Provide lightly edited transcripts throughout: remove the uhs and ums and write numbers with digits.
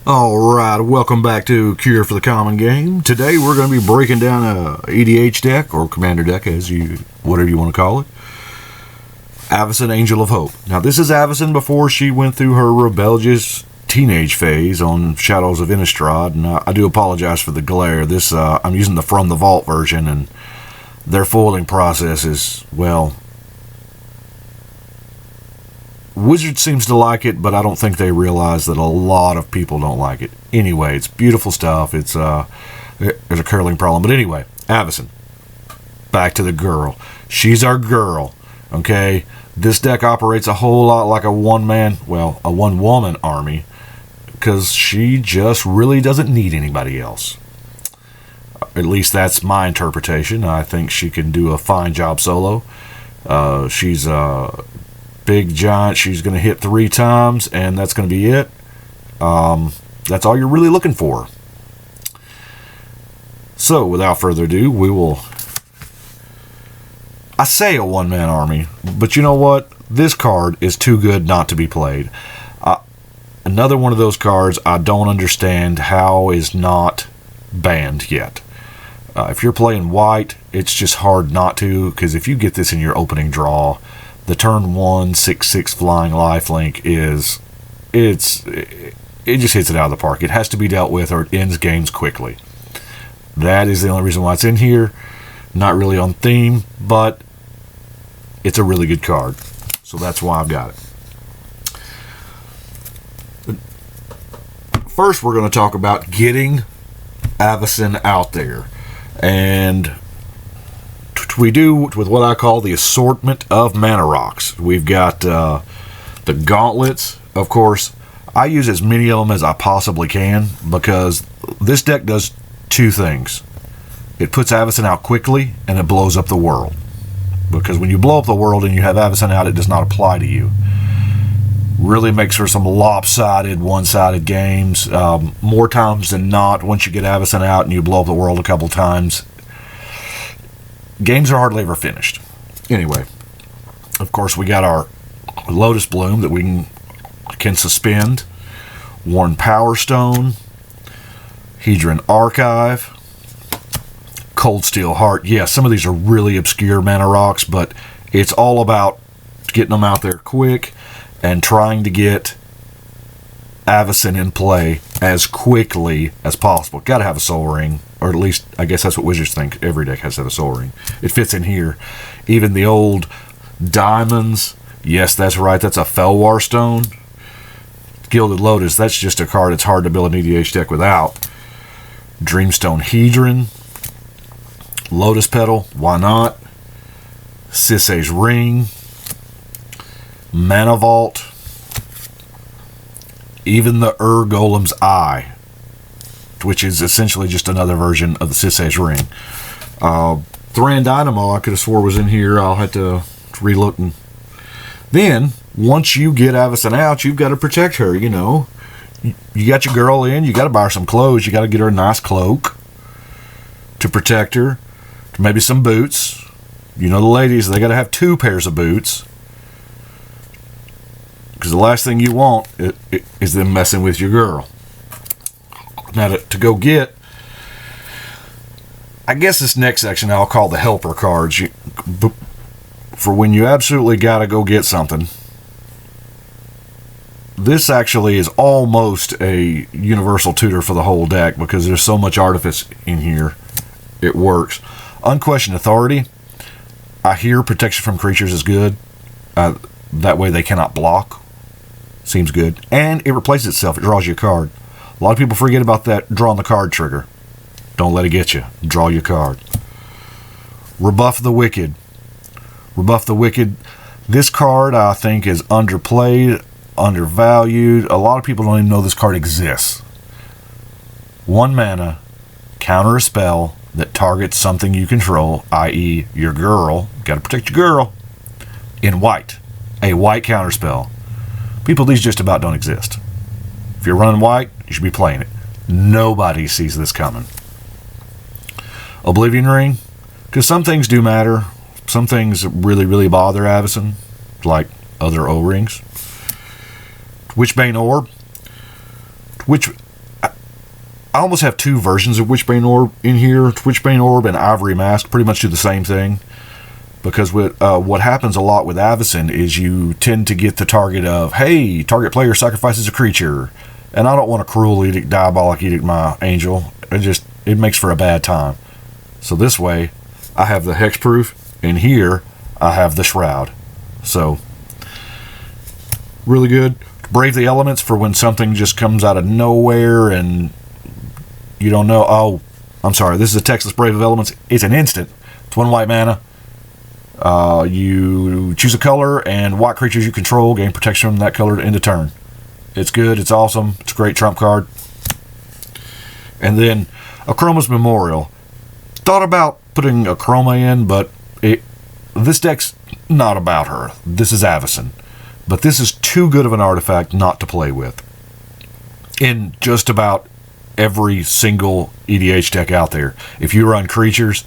Alright, welcome back to Cure for the Common Game. Today we're going to be breaking down a EDH deck, or Commander deck, whatever you want to call it. Avacyn, Angel of Hope. Now this is Avacyn before she went through her rebellious teenage phase on Shadows of Innistrad, and I do apologize for the glare. I'm using the From the Vault version, and their foiling process is, well, Wizard seems to like it, but I don't think they realize that a lot of people don't like it. Anyway, it's beautiful stuff. There's a curling problem. But anyway, Avacyn. Back to the girl. She's our girl. Okay? This deck operates a whole lot like a one-woman army, because she just really doesn't need anybody else. At least that's my interpretation. I think she can do a fine job solo. She's big giant. She's going to hit 3 times, and that's going to be it. That's all you're really looking for. So, without further ado, I say a one-man army, but you know what? This card is too good not to be played. Another one of those cards I don't understand how is not banned yet. If you're playing white, it's just hard not to, because if you get this in your opening draw, the turn 1 6/6 flying lifelink it just hits it out of the park. It has to be dealt with or it ends games quickly. That is the only reason why it's in here. Not really on theme, but it's a really good card. So that's why I've got it. First, we're going to talk about getting Avacyn out there. And we do with what I call the assortment of mana rocks. We've got the gauntlets, of course. I use as many of them as I possibly can because this deck does 2 things. It puts Avacyn out quickly and it blows up the world. Because when you blow up the world and you have Avacyn out, it does not apply to you. Really makes for some lopsided, one-sided games. More times than not, once you get Avacyn out and you blow up the world a couple times, games are hardly ever finished. Anyway, of course, we got our Lotus Bloom that we can suspend, Worn Power Stone, Hedron Archive, Cold Steel Heart. Yeah, some of these are really obscure mana rocks, but it's all about getting them out there quick and trying to get Avacyn in play as quickly as possible. Got to have a Soul Ring, or at least I guess that's what Wizards think. Every deck has to have a Soul Ring. It fits in here. Even the old Diamonds, yes, that's right, that's a Felwar Stone. Gilded Lotus, that's just a card it's hard to build an EDH deck without. Dreamstone Hedron, Lotus Petal, why not? Sisay's Ring, Mana Vault, even the Golem's Eye, which is essentially just another version of the Sisay's Ring. Thran Dynamo, I could have swore was in here. I'll have to relook. Then, once you get Avacyn out, you've got to protect her, you know. You got your girl in, you got to buy her some clothes. You got to get her a nice cloak to protect her. Maybe some boots. You know the ladies, they got to have 2 pairs of boots. Because the last thing you want is them messing with your girl. Now, to go get, I guess this next section I'll call the helper cards. For when you absolutely got to go get something. This actually is almost a universal tutor for the whole deck because there's so much artifice in here. It works. Unquestioned Authority. I hear protection from creatures is good. That way they cannot block. Seems good. And it replaces itself. It draws you a card. A lot of people forget about that drawing the card trigger. Don't let it get you. Draw your card. Rebuff the Wicked. Rebuff the Wicked. This card, I think, is underplayed, undervalued. A lot of people don't even know this card exists. 1 mana, counter a spell that targets something you control, i.e. your girl. Got to protect your girl. In white. A white counter spell. People, these just about don't exist. If you're running white, you should be playing it. Nobody sees this coming. Oblivion Ring, because some things do matter. Some things really, really bother Avacyn, like other O-rings. Witchbane Orb, which I almost have two versions of Witchbane Orb in here. Witchbane Orb and Ivory Mask pretty much do the same thing. Because what happens a lot with Avacyn is you tend to get the target of, hey, target player sacrifices a creature. And I don't want a Cruel Edict, Diabolic Edict my angel. It makes for a bad time. So this way, I have the Hexproof, and here I have the Shroud. So, really good. Brave the Elements for when something just comes out of nowhere and you don't know. Oh, I'm sorry. This is a Texas Brave of Elements. It's an instant. It's 1 white mana. You choose a color, and white creatures you control gain protection from that color to end a turn. It's good. It's awesome. It's a great trump card. And then Akroma's Memorial. Thought about putting Akroma in, but this deck's not about her. This is Avacyn. But this is too good of an artifact not to play with. In just about every single EDH deck out there. If you run creatures,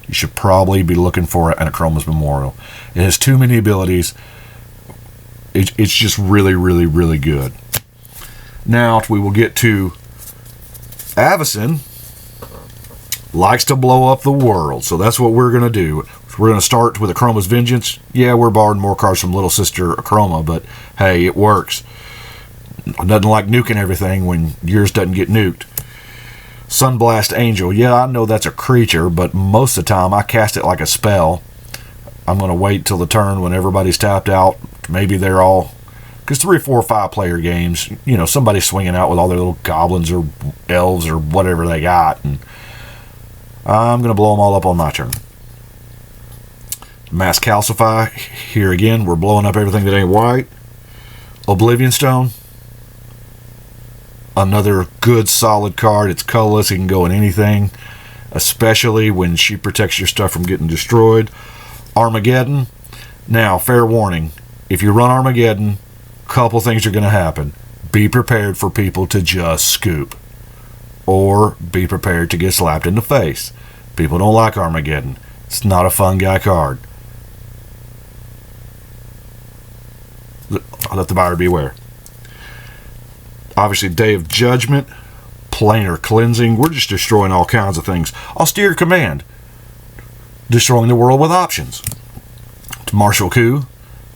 you should probably be looking for an Akroma's Memorial. It has too many abilities. It's just really, really, really good. Now we will get to Avacyn. Likes to blow up the world, so that's what we're going to do. We're going to start with Akroma's Vengeance. Yeah, we're borrowing more cards from Little Sister Akroma, but hey, it works. Nothing like nuking everything when yours doesn't get nuked. Sunblast Angel. Yeah, I know that's a creature, but most of the time I cast it like a spell. I'm going to wait till the turn when everybody's tapped out. Maybe they're all... Because 3, 4, 5 player games, you know, somebody's swinging out with all their little goblins or elves or whatever they got, and I'm going to blow them all up on my turn. Mass Calcify. Here again, we're blowing up everything that ain't white. Oblivion Stone. Another good solid card. It's colorless. It can go in anything, especially when she protects your stuff from getting destroyed. Armageddon. Now, fair warning. If you run Armageddon, a couple things are going to happen. Be prepared for people to just scoop. Or be prepared to get slapped in the face. People don't like Armageddon. It's not a fun guy card. Let the buyer beware. Obviously, Day of Judgment, Planar Cleansing. We're just destroying all kinds of things. Austere Command, destroying the world with options. To Martial Coup,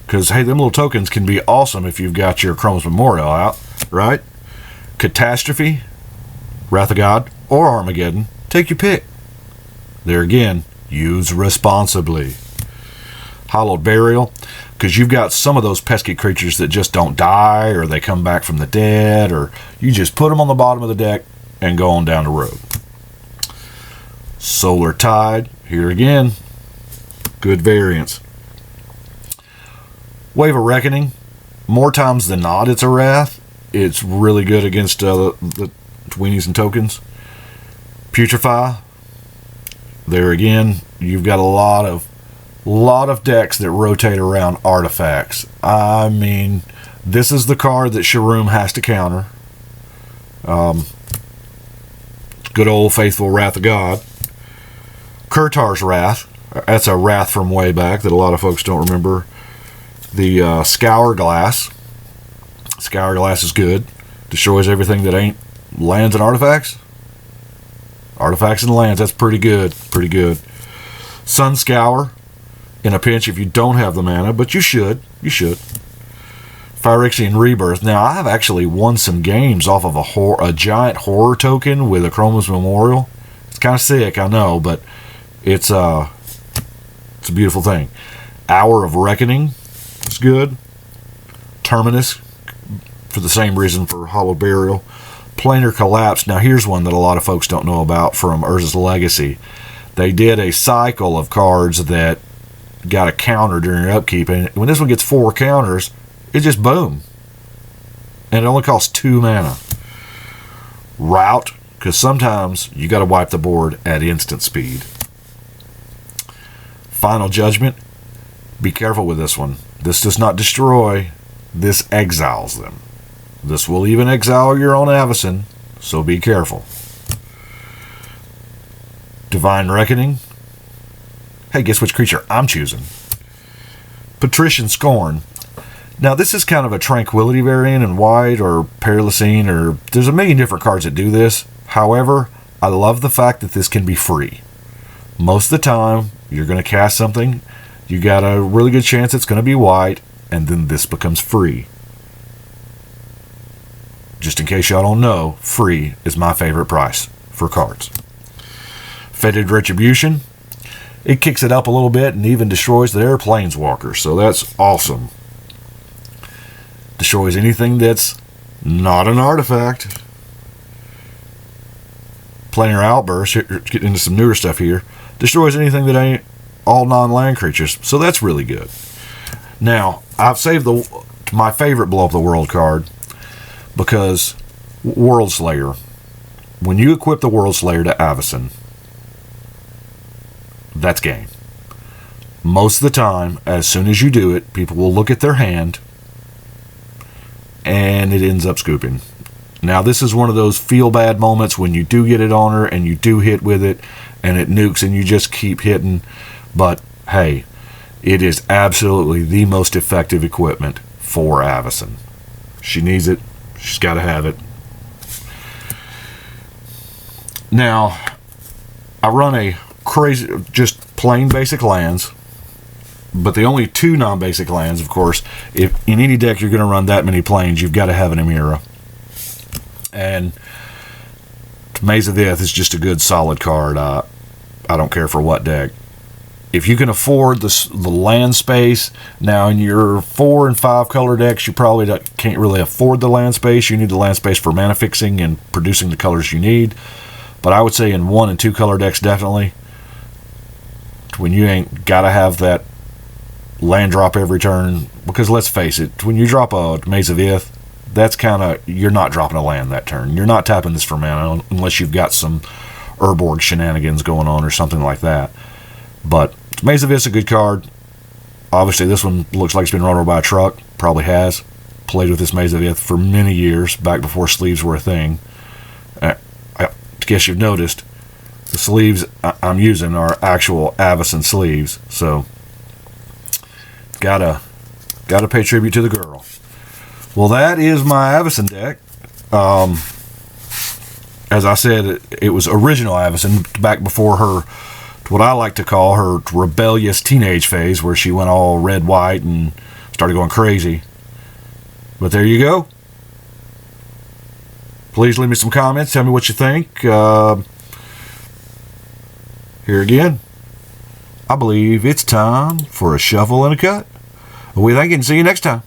because hey, them little tokens can be awesome if you've got your Akroma's Memorial out, right? Catastrophe, Wrath of God, or Armageddon. Take your pick. There again, use responsibly. Hallowed Burial, because you've got some of those pesky creatures that just don't die, or they come back from the dead, or you just put them on the bottom of the deck and go on down the road. Solar Tide, here again, good variance. Wave of Reckoning, more times than not it's a Wrath. It's really good against the tweenies and tokens. Putrefy, there again, you've got a lot of decks that rotate around artifacts. I mean, this is the card that Sharoom has to counter. Good old faithful Wrath of God. Kurtar's Wrath. That's a Wrath from way back that a lot of folks don't remember. The Scour Glass. Scour Glass is good. Destroys everything that ain't lands and artifacts. Artifacts and lands, that's pretty good. Pretty good. Sun Scour. In a pinch if you don't have the mana, but you should. You should. Phyrexian Rebirth. Now, I've actually won some games off of a giant horror token with Akroma's Memorial. It's kind of sick, I know, but it's a beautiful thing. Hour of Reckoning is good. Terminus, for the same reason for Hallowed Burial. Planar Collapse. Now, here's one that a lot of folks don't know about from Urza's Legacy. They did a cycle of cards that got a counter during your upkeep, and when this one gets 4 counters, it just boom. And it only costs 2 mana. Rout, because sometimes you got to wipe the board at instant speed. Final Judgment. Be careful with this one. This does not destroy. This exiles them. This will even exile your own Avacyn, so be careful. Divine Reckoning. Hey, guess which creature I'm choosing? Patrician Scorn. Now, this is kind of a Tranquility variant in white, or Perilusine, or there's a million different cards that do this. However, I love the fact that this can be free. Most of the time, you're going to cast something, you got a really good chance it's going to be white, and then this becomes free. Just in case y'all don't know, free is my favorite price for cards. Faded Retribution. It kicks it up a little bit and even destroys their Planeswalker, so that's awesome. Destroys anything that's not an artifact. Planar Outburst, getting into some newer stuff here, destroys anything that ain't all non-land creatures, so that's really good. Now, I've saved my favorite Blow Up the World card because World Slayer. When you equip the World Slayer to Avacyn, that's game. Most of the time, as soon as you do it, people will look at their hand and it ends up scooping. Now, this is one of those feel-bad moments when you do get it on her and you do hit with it and it nukes and you just keep hitting. But, hey, it is absolutely the most effective equipment for Avacyn. She needs it. She's got to have it. Now, I run a crazy, just plain basic lands. But the only two non-basic lands, of course, if in any deck you're going to run that many planes, you've got to have an Emira. And Maze of the Ith is just a good, solid card. I don't care for what deck. If you can afford the land space, now in your 4 and 5 color decks, you probably can't really afford the land space. You need the land space for mana fixing and producing the colors you need. But I would say in 1 and 2 color decks, definitely. When you ain't got to have that land drop every turn, because let's face it, when you drop a Maze of Ith, that's kind of, you're not dropping a land that turn. You're not tapping this for mana unless you've got some Urborg shenanigans going on or something like that. But Maze of Ith's a good card. Obviously, this one looks like it's been run over by a truck. Probably has. Played with this Maze of Ith for many years, back before sleeves were a thing. I guess you've noticed the sleeves I'm using are actual Avacyn sleeves, so gotta pay tribute to the girl. Well, that is my Avacyn deck. As I said, it was original Avacyn back before her, what I like to call her rebellious teenage phase, where she went all red, white, and started going crazy. But there you go. Please leave me some comments. Tell me what you think. Here again, I believe it's time for a shuffle and a cut. We thank you and see you next time.